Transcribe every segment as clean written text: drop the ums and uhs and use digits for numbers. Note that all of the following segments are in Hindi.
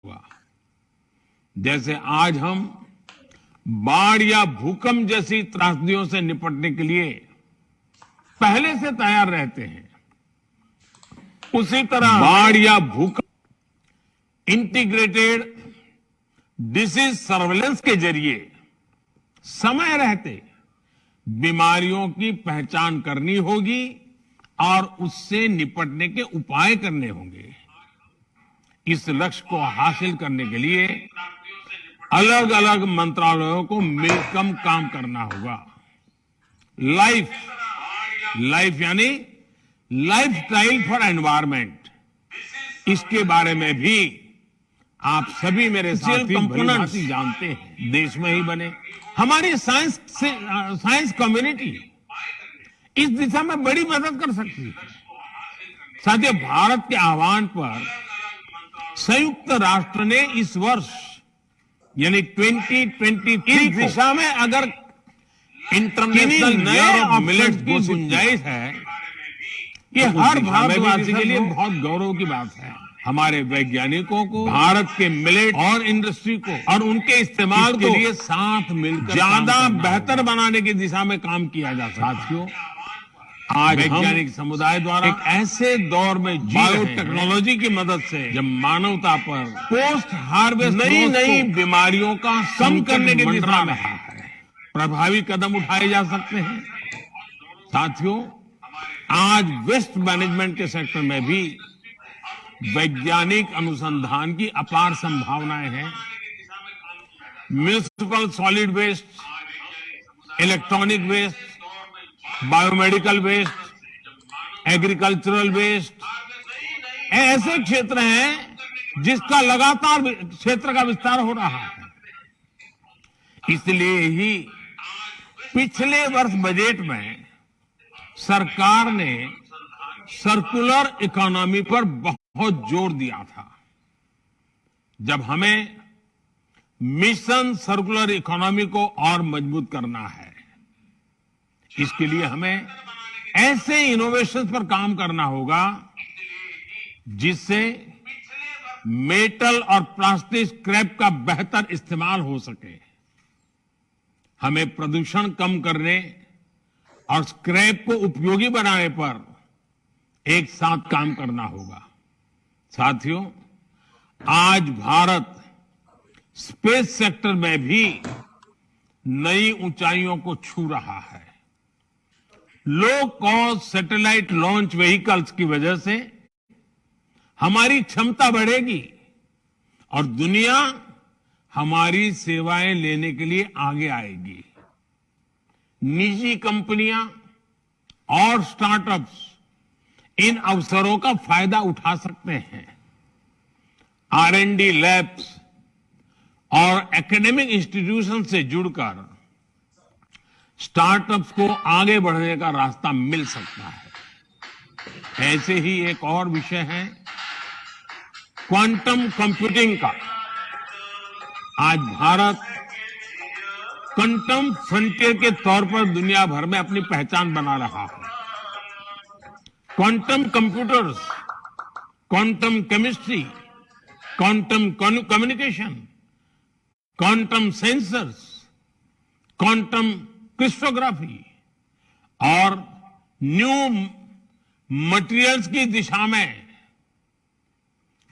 हुआ। जैसे आज हम बाढ़ या भूकंप जैसी त्रासदियों से निपटने के लिए पहले से तैयार रहते हैं, उसी तरह बाढ़ या भूकंप इंटीग्रेटेड डिसीज सर्वेलेंस के जरिए समय रहते बीमारियों की पहचान करनी होगी और उससे निपटने के उपाय करने होंगे। इस लक्ष्य को हासिल करने के लिए अलग अलग मंत्रालयों को मिलकर काम करना होगा। लाइफ यानी लाइफस्टाइल फॉर एनवायरमेंट, इसके बारे में भी आप सभी मेरे साथी कंपोनेंट्स जानते हैं। देश में ही बने हमारी साइंस कम्युनिटी इस दिशा में बड़ी मदद कर सकती है। साथियों, भारत के आह्वान पर संयुक्त राष्ट्र ने इस वर्ष यानी 2023 इस दिशा में अगर इंटरनेशनल नए मिलेट्स की गुंजाइश है, ये हर भारतवासी के लिए बहुत गौरव की बात है। हमारे वैज्ञानिकों को भारत के मिलेट और इंडस्ट्री को और उनके इस्तेमाल के लिए साथ मिलकर ज्यादा बेहतर बनाने की दिशा में काम किया जा सकता है। साथियों, आज वैज्ञानिक समुदाय द्वारा एक ऐसे दौर में बायोटेक्नोलॉजी की मदद से जब मानवता पर पोस्ट हार्वेस्ट नई बीमारियों का कम करने की दिशा में प्रभावी कदम उठाए जा सकते हैं। साथियों, आज वेस्ट मैनेजमेंट के सेक्टर में भी वैज्ञानिक अनुसंधान की अपार संभावनाएं हैं। Municipal solid waste, electronic waste, biomedical waste, agricultural waste, ऐसे क्षेत्र हैं जिसका लगातार क्षेत्र का विस्तार हो रहा है। इसलिए ही पिछले वर्ष बजट में सरकार ने सर्कुलर इकोनॉमी पर बहुत जोर दिया था। जब हमें मिशन सर्कुलर इकोनॉमी को और मजबूत करना है, इसके लिए हमें ऐसे इनोवेशन पर काम करना होगा जिससे मेटल और प्लास्टिक स्क्रैप का बेहतर इस्तेमाल हो सके। हमें प्रदूषण कम करने और स्क्रैप को उपयोगी बनाने पर एक साथ काम करना होगा। साथियों, आज भारत स्पेस सेक्टर में भी नई ऊंचाइयों को छू रहा है। Low cost satellite launch vehicles की वजह से हमारी क्षमता बढ़ेगी और दुनिया हमारी सेवाएं लेने के लिए आगे आएगी। निजी कंपनियां और स्टार्टअप्स इन अवसरों का फायदा उठा सकते हैं। R&D लैब्स और एकेडमिक इंस्टीट्यूशन से जुड़कर स्टार्टअप्स को आगे बढ़ने का रास्ता मिल सकता है। ऐसे ही एक और विषय है क्वांटम कंप्यूटिंग का। आज भारत क्वांटम फ्रंटियर के तौर पर दुनिया भर में अपनी पहचान बना रहा है। Quantum computers, quantum chemistry, quantum communication, quantum sensors, quantum cryptography और न्यू मटेरियल्स की दिशा में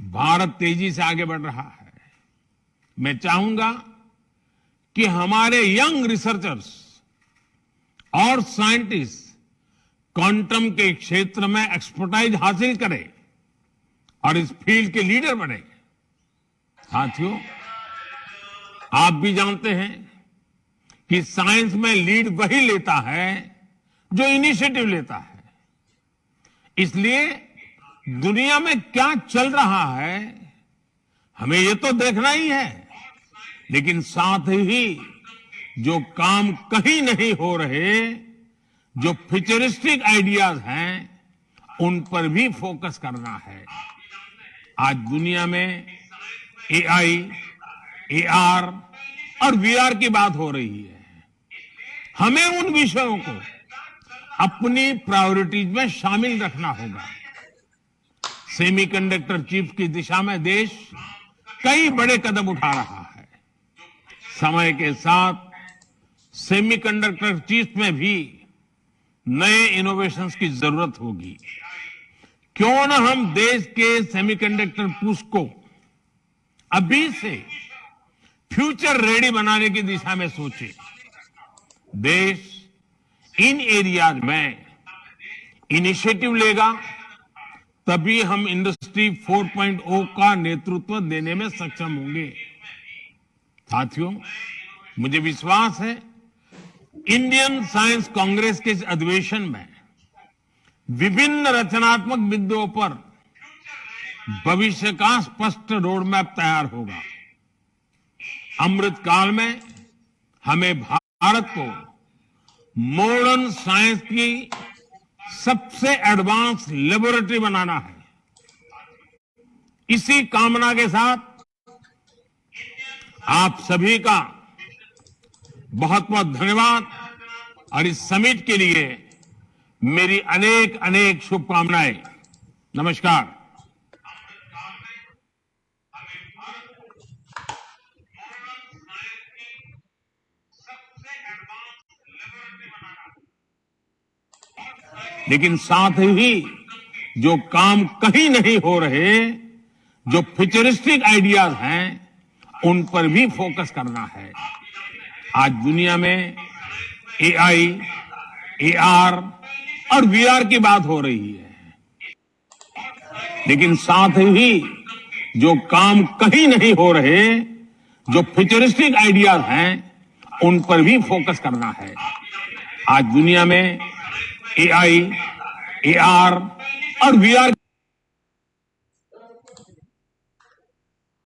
भारत तेजी से आगे बढ़ रहा है। मैं चाहूंगा कि हमारे यंग रिसर्चर्स और साइंटिस्ट क्वांटम के क्षेत्र में एक्सपर्टाइज हासिल करें और इस फील्ड के लीडर बने। साथियों, आप भी जानते हैं कि साइंस में लीड वही लेता है जो इनिशिएटिव लेता है। इसलिए दुनिया में क्या चल रहा है हमें ये तो देखना ही है, लेकिन साथ ही जो काम कहीं नहीं हो रहे, जो फ्यूचरिस्टिक आइडियाज हैं, उन पर भी फोकस करना है। आज दुनिया में AI, AR और VR की बात हो रही है। हमें उन विषयों को अपनी प्रायोरिटीज में शामिल रखना होगा। सेमीकंडक्टर चिप्स की दिशा में देश कई बड़े कदम उठा रहा है। समय के साथ सेमीकंडक्टर चिप्स में भी नए इनोवेशंस की जरूरत होगी। क्यों न हम देश के सेमीकंडक्टर पुश को अभी से फ्यूचर रेडी बनाने की दिशा में सोचे। देश इन एरियाज में इनिशिएटिव लेगा, तभी हम इंडस्ट्री 4.0 का नेतृत्व देने में सक्षम होंगे। साथियों, मुझे विश्वास है इंडियन साइंस कांग्रेस के इस अधिवेशन में विभिन्न रचनात्मक बिंदुओं पर भविष्य का स्पष्ट रोडमैप तैयार होगा। अमृत काल में हमें भारत को मॉडर्न साइंस की सबसे एडवांस लेबोरेटरी बनाना है। इसी कामना के साथ आप सभी का बहुत बहुत धन्यवाद और इस समिट के लिए मेरी अनेक अनेक शुभकामनाएं। नमस्कार। लेकिन साथ ही जो काम कहीं नहीं हो रहे, जो फ्यूचरिस्टिक आइडियाज हैं, उन पर भी फोकस करना है। आज दुनिया में एआई, एआर और वीआर की बात हो रही है, लेकिन साथ ही जो काम कहीं नहीं हो रहे, जो फ्यूचरिस्टिक आइडियाज हैं, उन पर भी फोकस करना है। आज दुनिया में एआई, एआर और वीआर